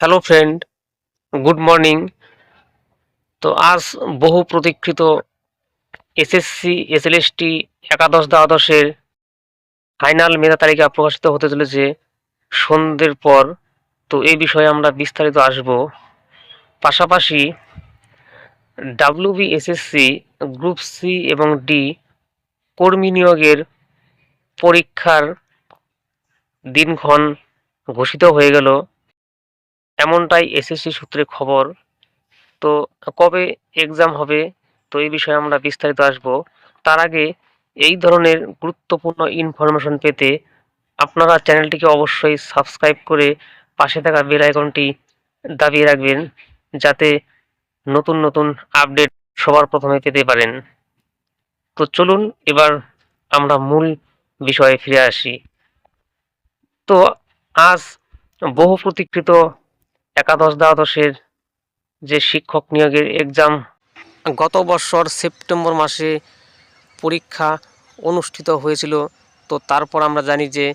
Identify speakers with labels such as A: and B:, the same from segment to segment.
A: Hello friend, good morning. তো আজ বহু প্রতীক্ষিত এসএসসি এসএলএসটি একাদশ দ্বাদশের ফাইনাল মেধা তালিকা প্রকাশিত হতে চলেছে সন্ধ্যের পর। তো এই বিষয়ে আমরা বিস্তারিত আসব। পাশাপাশি ডাব্লিউবিএসএসসি গ্রুপ সি এবং ডি কর্মী নিয়োগের পরীক্ষার দিনক্ষণ ঘোষিত হয়ে গেল, এমনটাই এসএসসি সূত্রে খবর। তো কবে এক্সাম হবে, তো এই বিষয়ে আমরা বিস্তারিত আসব। তার আগে এই ধরনের গুরুত্বপূর্ণ ইনফরমেশন পেতে আপনারা চ্যানেলটিকে অবশ্যই সাবস্ক্রাইব করে পাশে থাকা বেল আইকনটি দাবিয়ে রাখবেন, যাতে নতুন নতুন আপডেট সবার প্রথমে পেতে পারেন। তো চলুন এবার আমরা মূল বিষয়ে ফিরে আসি। তো আজ বহু প্রতীক্ষিত একাদশ দ্বাদশের যে শিক্ষক নিয়োগের এক্সাম গত বছর সেপ্টেম্বর মাসে পরীক্ষা অনুষ্ঠিত হয়েছিল। তো তারপর আমরা জানি যে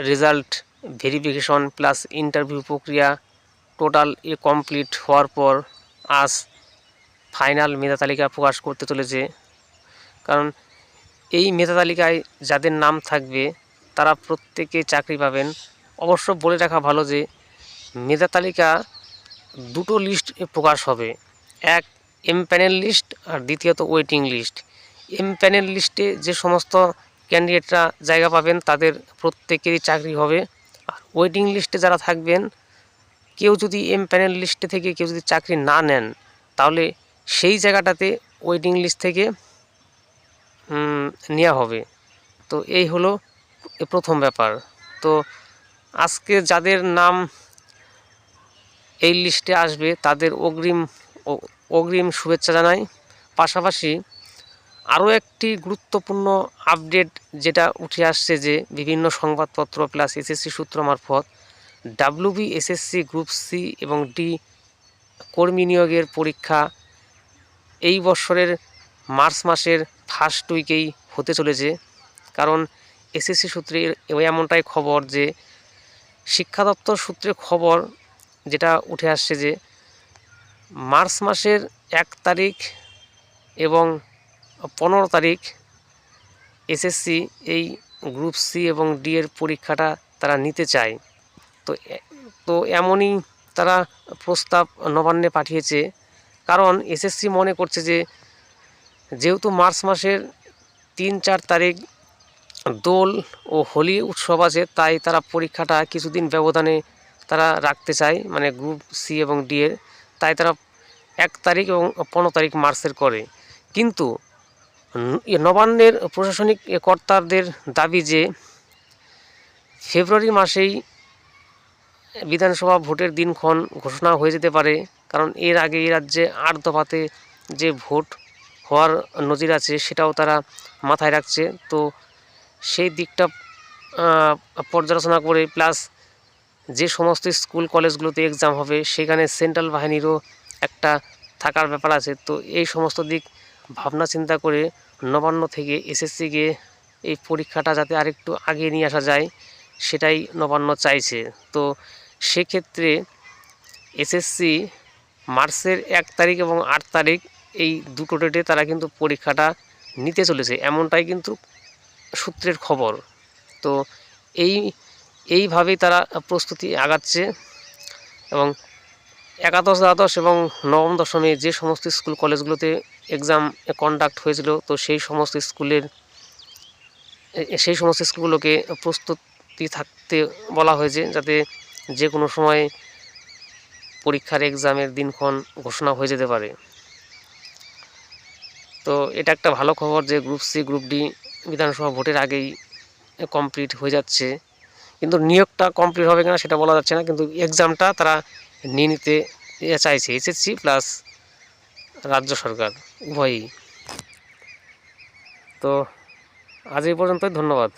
A: রেজাল্ট ভেরিফিকেশন প্লাস ইন্টারভিউ প্রক্রিয়া টোটাল কমপ্লিট হওয়ার পর আজ ফাইনাল মেধা তালিকা প্রকাশ করতে চলেছে। কারণ এই মেধা তালিকায় যাদের নাম থাকবে তারা প্রত্যেকে চাকরি পাবেন। অবশ্য বলে রাখা ভালো যে মেধা তালিকা দুটো লিস্ট প্রকাশ হবে, এক এমপ্যানেল লিস্ট আর দ্বিতীয়ত ওয়েটিং লিস্ট। এমপ্যানেল লিস্টে যে সমস্ত ক্যান্ডিডেটরা জায়গা পাবেন তাদের প্রত্যেকেরই চাকরি হবে। আর ওয়েটিং লিস্টে যারা থাকবেন, কেউ যদি এমপ্যানেল লিস্টে থেকে কেউ যদি চাকরি না নেন, তাহলে সেই জায়গাটাতে ওয়েটিং লিস্ট থেকে নেওয়া হবে। তো এই হলো প্রথম ব্যাপার। তো আজকে যাদের নাম এই লিস্টে আসবে তাদের অগ্রিম শুভেচ্ছা জানাই। পাশাপাশি আরও একটি গুরুত্বপূর্ণ আপডেট যেটা উঠে আসছে, যে বিভিন্ন সংবাদপত্র প্লাস এসএসসি সূত্র মারফত ডাব্লিউবিএসএসসি গ্রুপ সি এবং ডি কর্মী নিয়োগের পরীক্ষা এই বছরের মার্চ মাসের ফার্স্ট উইকেই হতে চলেছে। কারণ এসএসসি সূত্রে এমনটাই খবর, যে শিক্ষা দপ্তর সূত্রে খবর যেটা উঠে আসছে, যে মার্চ মাসের 1 তারিখ এবং 15 তারিখ এসএসসি এই গ্রুপ সি এবং ডি এর পরীক্ষাটা তারা নিতে চায়। তো তো এমনই তারা প্রস্তাব নবান্নে পাঠিয়েছে। কারণ এসএসসি মনে করছে যে যেহেতু মার্চ মাসের 3-4 তারিখ দোল ও হোলি উৎসব আছে, তাই তারা পরীক্ষাটা কিছুদিন ব্যবধানে তারা রাখতে চায়, মানে গ্রুপ সি এবং ডি এর। তাই তারা 1 তারিখ এবং 15 তারিখ মার্চের করে। কিন্তু নবান্নের প্রশাসনিক কর্তাদের দাবি যে ফেব্রুয়ারি মাসেই বিধানসভা ভোটের দিনক্ষণ ঘোষণা হয়ে যেতে পারে। কারণ এর আগে এই রাজ্যে 8 দফাতে যে ভোট হওয়ার নজির আছে সেটাও তারা মাথায় রাখছে। তো সেই দিকটা পর্যালোচনা করে, প্লাস যে সমস্ত স্কুল কলেজগুলোতে এক্সাম হবে সেখানে সেন্ট্রাল বাহিনীরও একটা থাকার ব্যাপার আছে। তো এই সমস্ত দিক ভাবনা চিন্তা করে নবান্ন থেকে এসএসসিকে এই পরীক্ষাটা যাতে আরেকটু আগে নিয়ে আসা যায়, সেটাই নবান্ন চাইছে। তো সেক্ষেত্রে এসএসসি মার্চের 1 তারিখ এবং 8 তারিখ এই দুটো ডেটে তারা কিন্তু পরীক্ষাটা নিতে চলেছে, এমনটাই কিন্তু সূত্রের খবর। তো এইভাবেই তারা প্রস্তুতি আগাচ্ছে। এবং একাদশ দ্বাদশ এবং নবম দশমে যে সমস্ত স্কুল কলেজগুলোতে এক্সাম কন্ডাক্ট হয়েছিল, তো সেই সমস্ত স্কুলগুলোকে প্রস্তুতি থাকতে বলা হয়েছে, যাতে যে কোনো সময় পরীক্ষার এক্সামের দিনক্ষণ ঘোষণা হয়ে যেতে পারে। তো এটা একটা ভালো খবর যে গ্রুপ সি গ্রুপ ডি বিধানসভা ভোটের আগেই কমপ্লিট হয়ে যাচ্ছে। কিন্তু নিয়োগটা কমপ্লিট হবে কিনা সেটা বলা যাচ্ছে না, কিন্তু এক্সামটা তারা নিয়ে নিতে চাইছে এসএসসি প্লাস রাজ্য সরকার উভয়ই। তো আজ এই পর্যন্তই, ধন্যবাদ।